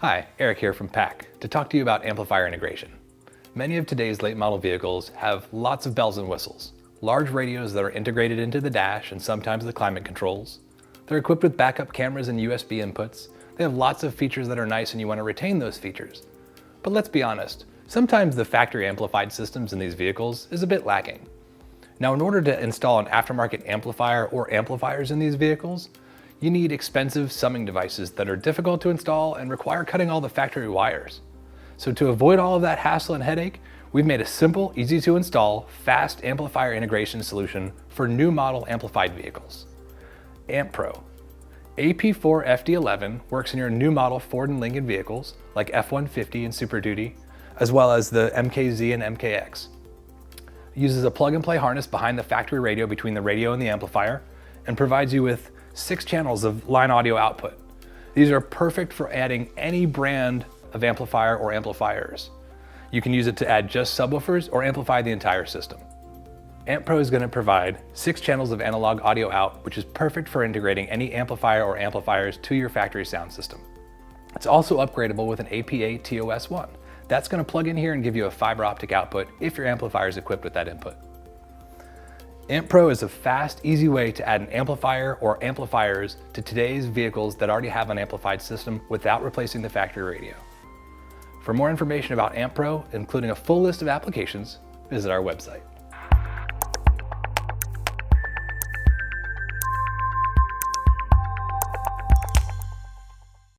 Hi, Eric here from PAC to talk to you about amplifier integration. Many of today's late model vehicles have lots of bells and whistles, large radios that are integrated into the dash and sometimes the climate controls. They're equipped with backup cameras and USB inputs. They have lots of features that are nice and you want to retain those features. But let's be honest, sometimes the factory amplified systems in these vehicles is a bit lacking. Now, in order to install an aftermarket amplifier or amplifiers in these vehicles, you need expensive summing devices that are difficult to install and require cutting all the factory wires. So to avoid all of that hassle and headache, we've made a simple, easy to install, fast amplifier integration solution for new model amplified vehicles. AmpPRO. AP4-FD11 works in your new model Ford and Lincoln vehicles like F-150 and Super Duty, as well as the MKZ and MKX. It uses a plug-and-play harness behind the factory radio between the radio and the amplifier and provides you with 6 channels of line audio output. These are perfect for adding any brand of amplifier or amplifiers. You can use it to add just subwoofers or amplify the entire system. AmpPRO is going to provide 6 channels of analog audio out, which is perfect for integrating any amplifier or amplifiers to your factory sound system. It's also upgradable with an APA-TOS1. That's going to plug in here and give you a fiber optic output if your amplifier is equipped with that input. AmpPRO is a fast, easy way to add an amplifier or amplifiers to today's vehicles that already have an amplified system without replacing the factory radio. For more information about AmpPRO, including a full list of applications, visit our website.